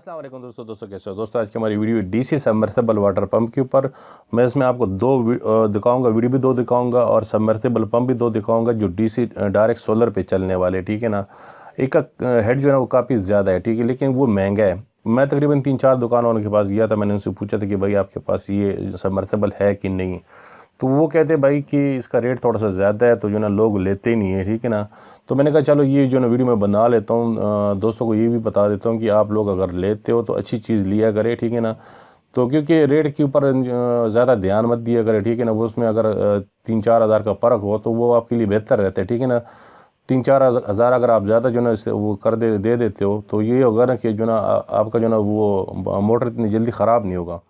अस्सलाम वालेकुम दोस्तों कैसे हो दोस्तों। आज की हमारी video DC submersible water pump के ऊपर। मैं इसमें आपको दो दिखाऊंगा, वीडियो भी दो दिखाऊंगा और सबमर्सिबल पंप भी दो दिखाऊंगा जो डीसी डायरेक्ट सोलर पे चलने वाले, ठीक है ना। एक का हेड जो है ना वो काफ़ी ज़्यादा है, ठीक है, लेकिन वो महंगा है। मैं तकरीबन 3-4 दुकानों के पास गया था, मैंने उनसे पूछा था कि भाई आपके पास ये सबमर्सिबल है कि नहीं। तो वो कहते भाई कि इसका रेट थोड़ा सा ज़्यादा है, तो जो ना लोग लेते ही नहीं है, ठीक है ना। तो मैंने कहा चलो ये जो ना वीडियो मैं बना लेता हूँ, दोस्तों को ये भी बता देता हूँ कि आप लोग अगर लेते हो तो अच्छी चीज़ लिया करें, ठीक है ना। तो क्योंकि रेट के ऊपर ज़्यादा ध्यान मत दिया करें, ठीक है ना। वो उसमें अगर 3-4 हज़ार का फ़र्क हो तो वो आपके लिए बेहतर रहता है, ठीक है ना। 3-4 हज़ार अगर आप ज़्यादा जो ना इसे वो कर दे देते हो तो ये होगा ना कि जो ना आपका जो ना वो मोटर इतनी जल्दी ख़राब नहीं होगा।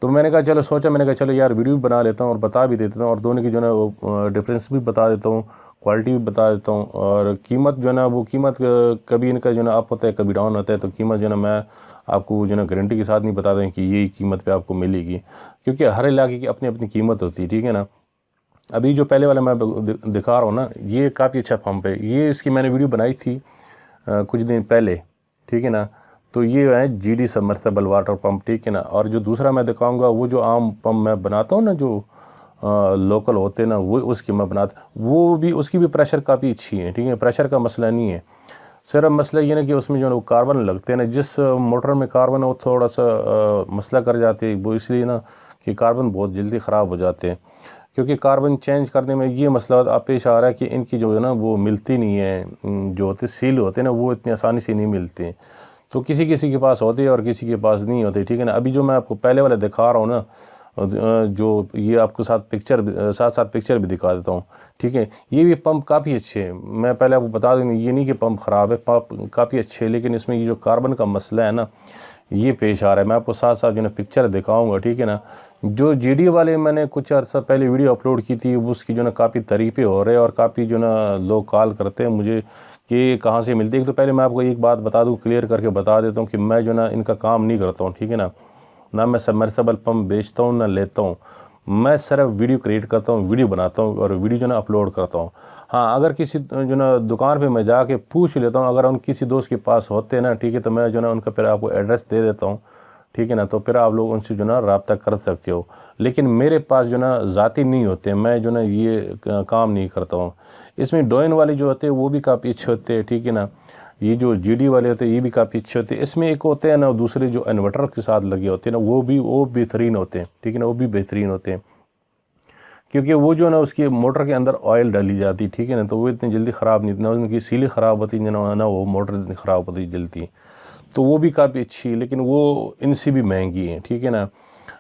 तो मैंने कहा चलो सोचा, मैंने कहा चलो यार वीडियो भी बना लेता हूँ और बता भी देता हूँ और दोनों की जो है वो डिफरेंस भी बता देता हूँ, क्वालिटी भी बता देता हूँ और कीमत जो है ना वो कीमत कभी इनका जो है ना अप होता है कभी डाउन होता है। तो कीमत जो है ना मैं आपको जो है ना गारंटी के साथ नहीं बता दें कि यही कीमत पे आपको मिलेगी, क्योंकि हर इलाके की अपनी अपनी कीमत होती है, ठीक है ना। अभी जो पहले वाला मैं दिखा रहा हूँ ना, ये काफ़ी अच्छा पंप है। ये इसकी मैंने वीडियो बनाई थी कुछ दिन पहले, ठीक है ना। तो ये है जीडी सबमर्सिबल वाटर पंप, ठीक है ना। और जो दूसरा मैं दिखाऊंगा वो जो आम पंप मैं बनाता हूँ ना, जो लोकल होते हैं ना, वो उसकी मैं बनाता, वो भी उसकी भी प्रेशर काफ़ी अच्छी है, ठीक है। प्रेशर का मसला नहीं है, सिर्फ मसला ये ना कि उसमें जो है वो कार्बन लगते हैं ना, जिस मोटर में कार्बन है वो थोड़ा सा मसला कर जाते हैं। वो इसलिए ना कि कार्बन बहुत जल्दी ख़राब हो जाते हैं, क्योंकि कार्बन चेंज करने में ये मसला आप पेश आ रहा है कि इनकी जो है ना वो मिलती नहीं है, जो होते सील होते हैं ना वो इतनी आसानी से नहीं मिलते। तो किसी किसी के पास होते हैं और किसी के पास नहीं होते, ठीक है ना। अभी जो मैं आपको पहले वाला दिखा रहा हूँ ना, जो ये आपको साथ साथ पिक्चर भी दिखा देता हूँ, ठीक है। ये भी पंप काफ़ी अच्छे हैं, मैं पहले आपको बता दूँ, ये नहीं कि पंप ख़राब है, पंप काफ़ी अच्छे है, लेकिन इसमें ये जो कार्बन का मसला है ना ये पेश आ रहा है। मैं आपको साथ साथ जो ना पिक्चर दिखाऊंगा, ठीक है ना। जो जीडी वाले मैंने कुछ अर्सा पहले वीडियो अपलोड की थी, उसकी जो ना काफ़ी तारीफ़ें हो रहे हैं और काफ़ी जो ना लोग कॉल करते हैं मुझे कि कहाँ से मिलती है। तो पहले मैं आपको एक बात बता दूँ, क्लियर करके बता देता हूँ कि मैं जो ना इनका काम नहीं करता हूँ, ठीक है ना मैं सबमर्सिबल पंप बेचता हूँ ना लेता हूँ। मैं सिर्फ वीडियो क्रिएट करता हूँ, वीडियो बनाता हूँ और वीडियो जो ना अपलोड करता हूँ। हाँ, अगर किसी जो ना दुकान पे मैं जाके पूछ लेता हूँ, अगर उन किसी दोस्त के पास होते हैं ना, ठीक है, तो मैं जो ना उनका फिर आपको एड्रेस दे देता हूँ, ठीक है ना। तो फिर आप लोग उनसे जो ना रब्ता कर सकते हो, लेकिन मेरे पास जो ना ज़ाती नहीं होते, मैं जो ना ये काम नहीं करता हूँ। इसमें डोइन वाले जो होते हैं वो भी काफ़ी अच्छे होते हैं, ठीक है ना। ये जो जीडी वाले होते हैं ये भी काफ़ी अच्छे होते हैं। इसमें एक होते हैं ना दूसरे जो इन्वर्टर के साथ लगे होते हैं ना, वो बेहतरीन होते हैं, ठीक है ना, वो भी बेहतरीन होते हैं, क्योंकि वो जो ना उसकी मोटर के अंदर ऑयल डाली जाती है, ठीक है ना। तो वो इतनी जल्दी ख़राब नहीं, ना उनकी सीलें ख़राब होती ना वो मोटर इतनी ख़राब होती जल्दी। तो वो भी काफ़ी अच्छी है, लेकिन वो इनसे भी महंगी है, ठीक है ना।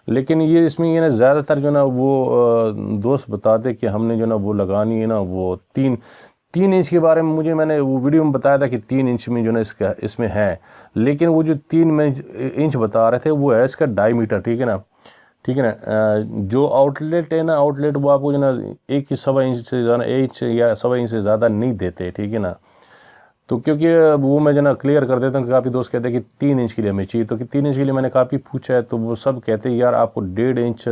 लेकिन ये इसमें ये ना ज़्यादातर जो ना वो दोस्त बताते कि हमने जो ना वो लगानी है ना वो 3 इंच के बारे में मैंने वो वीडियो में बताया था कि 3 इंच में जो ना इसमें है, लेकिन वो जो 3 इंच बता रहे थे वो है इसका डायमीटर, ठीक है ना, ठीक है ना। जो आउटलेट है ना, आउटलेट वो आपको जो ना 1.25 इंच से ज़्यादा, 1 इंच या 1.25 इंच से ज़्यादा नहीं देते, ठीक है ना। तो क्योंकि वो मैं जो ना क्लियर कर देता हूँ कि काफ़ी दोस्त कहते हैं कि 3 इंच के लिए हमें चाहिए, तो कि 3 इंच के लिए मैंने काफ़ी पूछा है तो वो सब कहते हैं यार आपको 1.5 इंच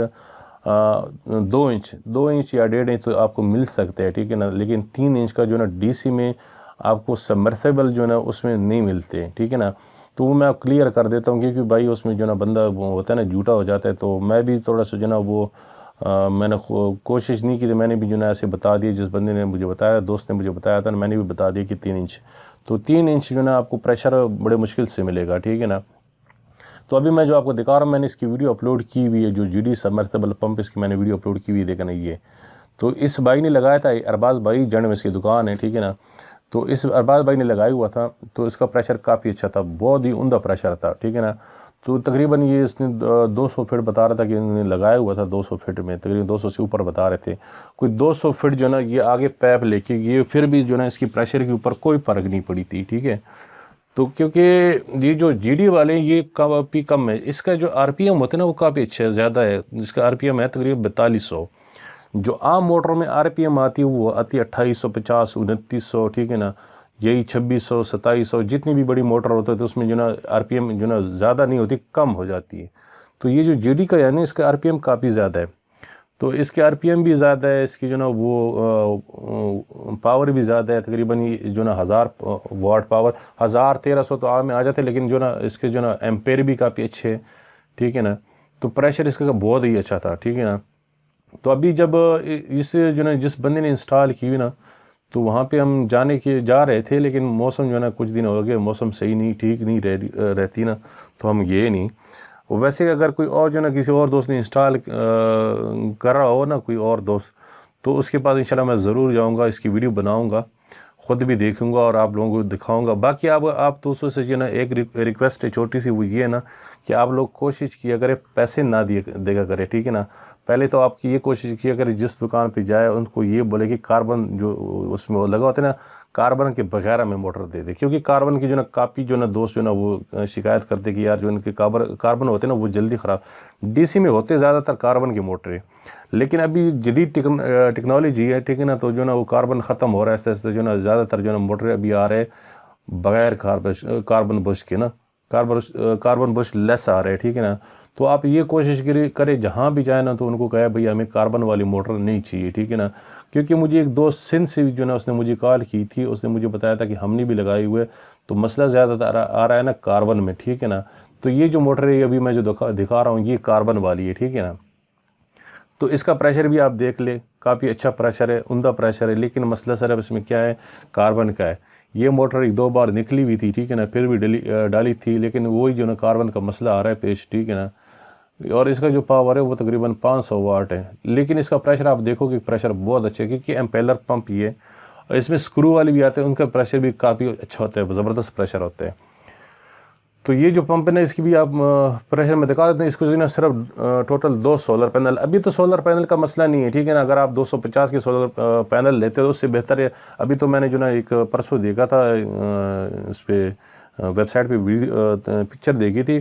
2 इंच या 1.5 इंच तो आपको मिल सकते हैं, ठीक है ना। लेकिन 3 इंच का जो ना डीसी में आपको सबमर्सिबल जो ना उसमें नहीं मिलते, ठीक है ना। तो वो मैं आप क्लियर कर देता हूँ, क्योंकि भाई उसमें जो ना बंदा वो होता है ना झूठा हो जाता है। तो मैं भी थोड़ा सा जो ना वो मैंने कोशिश नहीं की, तो मैंने भी जो ना ऐसे बता दिया, जिस बंदे ने मुझे बताया, दोस्त ने मुझे बताया था, मैंने भी बता दिया कि 3 इंच। तो 3 इंच जो ना आपको प्रेशर बड़े मुश्किल से मिलेगा, ठीक है ना। तो अभी मैं जो आपको दिखा रहा हूँ, मैंने इसकी वीडियो अपलोड की हुई है, जो जीडी सबमर्सिबल पंप, इसकी मैंने वीडियो अपलोड की हुई है, देखना ये। तो इस भाई ने लगाया था, अरबाज भाई जड़ में इसकी दुकान है, ठीक है ना। तो इस अरबाज भाई ने लगाया हुआ था, तो इसका प्रेशर काफ़ी अच्छा था, बहुत ही उम्दा प्रेशर था, ठीक है ना। तो तकरीबन ये इसने 200 फीट बता रहा था कि इन्होंने लगाया हुआ था, 200 फीट में, तकरीबन 200 से ऊपर बता रहे थे। कोई 200 फीट जो ना ये आगे पैप लेके ये, फिर भी जो ना इसकी प्रेशर के ऊपर कोई फ़र्क नहीं पड़ी थी, ठीक है। तो क्योंकि ये जो जीडी वाले ये काफ़ी कम है, इसका जो आरपीएम होता है ना वो काफ़ी अच्छा है, ज़्यादा है। इसका आरपीएम है तकरीबन 4200। जो आम मोटर में आरपीएम आती है वो आती है 2850, 2900, ठीक है ना। यही 2600, 2700, जितनी भी बड़ी मोटर होती है तो उसमें जो ना आरपीएम जो ना ज़्यादा नहीं होती, कम हो जाती है। तो ये जो जीडी का है ना इसका आरपीएम काफ़ी ज़्यादा है। تو اس کے RPM بھی زیادہ ہے، اس کی جو نا وہ پاور بھی زیادہ ہے، تقریباً یہ جو نا 1000 واٹ پاور، 1300 تو عام میں آ جاتے ہیں، لیکن جو نا اس کے جو نا ایمپیر بھی کافی اچھے ہیں، ٹھیک ہے نا. تو پریشر اس کا بہت ہی اچھا تھا، ٹھیک ہے نا. تو ابھی جب اس جو نا جس بندے نے انسٹال کی ہوئی نا، تو وہاں پہ ہم جا رہے تھے، لیکن موسم جو ہے نا کچھ دن ہو گئے، موسم صحیح نہیں، ٹھیک نہیں رہتی نا، تو ہم گئے نہیں. ویسے اگر کوئی اور جو نا کسی اور دوست نے انسٹال کر رہا ہو نا، کوئی اور دوست، تو اس کے پاس انشاءاللہ میں ضرور جاؤں گا، اس کی ویڈیو بناؤں گا، خود بھی دیکھوں گا اور آپ لوگوں کو دکھاؤں گا. باقی آپ دوستوں سے جو نا ایک ریکویسٹ ہے چھوٹی سی، وہ یہ ہے نا کہ آپ لوگ کوشش کیا کرے پیسے نہ دے گا کرے، ٹھیک ہے نا. پہلے تو آپ کی یہ کوشش کیا کرے جس دکان پہ جائے ان کو یہ بولے کہ کاربن جو اس میں وہ لگا ہوتا ہے نا، کاربن کے بغیر ہمیں موٹر دے دے، کیونکہ کاربن کی جو نا کافی جو نا دوست جو نا وہ شکایت کرتے کہ یار جو ان کے کاربن ہوتے ہیں نا وہ جلدی خراب. DC میں ہوتے زیادہ تر کاربن کی موٹریں، لیکن ابھی جدید ٹیکنالوجی ہے، ٹھیک ہے نا. تو جو نا وہ کاربن ختم ہو رہا ہے ایسے ایسے، جو نا زیادہ تر جو نا موٹریں ابھی آ رہے بغیر کاربن بش کے نا، کاربن بش لیس آ رہے ہیں، ٹھیک ہے نا. تو آپ یہ کوشش کرے جہاں بھی جائیں نا تو ان کو کہے بھئی ہمیں کاربن والی موٹر نہیں چاہیے، ٹھیک ہے نا. کیونکہ مجھے ایک دوست سندھ سے جو نا اس نے مجھے کال کی تھی، اس نے مجھے بتایا تھا کہ ہم نے بھی لگائی ہوئے، تو مسئلہ زیادہ تر آ رہا ہے نا کاربن میں، ٹھیک ہے نا. تو یہ جو موٹر ہے ابھی میں جو دکھا رہا ہوں یہ کاربن والی ہے، ٹھیک ہے نا. تو اس کا پریشر بھی آپ دیکھ لیں، کافی اچھا پریشر ہے، عمدہ پریشر ہے، لیکن مسئلہ صرف اس میں کیا ہے، کاربن کا ہے. یہ موٹر 1-2 بار نکلی ہوئی تھی، ٹھیک ہے نا، پھر بھی ڈالی تھی، لیکن وہی جو نا کاربن کا مسئلہ آ رہا ہے پیش، ٹھیک ہے نا. اور اس کا جو پاور ہے وہ تقریباً 500 واٹ ہے، لیکن اس کا پریشر آپ دیکھو کہ پریشر بہت اچھا ہے، کیونکہ امپیلر پمپ یہ ہے. اس میں سکرو والے بھی آتے ہیں، ان کا پریشر بھی کافی اچھا ہوتا ہے، زبردست پریشر ہوتا ہے. تو یہ جو پمپ ہے نا، اس کی بھی آپ پریشر میں دکھا دیتے ہیں. اس کو جو نا صرف ٹوٹل 2 سولر پینل، ابھی تو سولر پینل کا مسئلہ نہیں ہے، ٹھیک ہے نا. اگر آپ 250 کے سولر پینل لیتے ہو تو اس سے بہتر ہے. ابھی تو میں نے جو نا ایک پرسوں دیکھا تھا اس پہ ویب سائٹ پہ پکچر دیکھی تھی،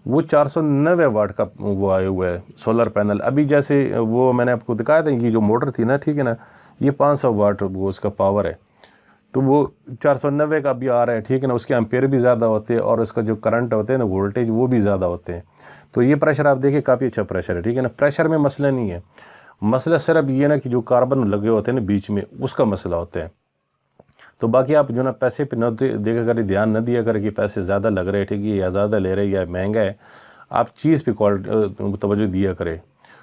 وہ 490 واٹ کا وہ آئے ہوئے ہے سولر پینل. ابھی جیسے وہ میں نے آپ کو دکھایا تھا، یہ جو موٹر تھی نا، ٹھیک ہے نا، یہ 500 واٹ وہ اس کا پاور ہے، تو وہ 490 کا بھی آ رہا ہے، ٹھیک ہے نا. اس کے امپیر بھی زیادہ ہوتے ہیں اور اس کا جو کرنٹ ہوتے ہیں نا، وولٹیج، وہ بھی زیادہ ہوتے ہیں. تو یہ پریشر آپ دیکھیں کافی اچھا پریشر ہے، ٹھیک ہے نا. پریشر میں مسئلہ نہیں ہے، مسئلہ صرف یہ نا کہ جو کاربن لگے ہوتے ہیں نا بیچ میں، اس کا مسئلہ ہوتا ہے. تو باقی آپ جو نا پیسے پہ نہ دیکھا کرے، دھیان نہ دیا کرے کہ پیسے زیادہ لگ رہے، ٹھیک ہے، یا زیادہ لے رہے یا مہنگا ہے. آپ چیز پہ توجہ دیا کرے.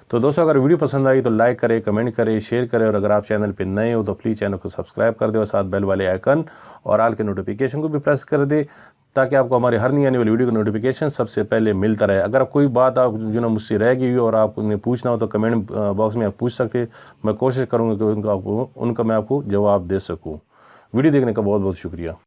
تو دوستو اگر ویڈیو پسند آئی تو لائک کرے، کمنٹ کرے، شیئر کرے، اور اگر آپ چینل پہ نئے ہو تو پلیز چینل کو سبسکرائب کر دے اور ساتھ بیل والے آئیکن اور آل کے نوٹیفیکیشن کو بھی پریس کر دے، تاکہ آپ کو ہماری ہر نئی آنے والی ویڈیو کا نوٹیفیکیشن سب سے پہلے ملتا رہے. اگر کوئی بات آپ جو نا مجھ سے رہ گئی ہو اور آپ نے پوچھنا ہو تو کمنٹ باکس میں آپ پوچھ سکتے. میں کوشش کروں گا کہ ان کا میں آپ کو جواب دے سکوں. ویڈیو دیکھنے کا بہت بہت شکریہ.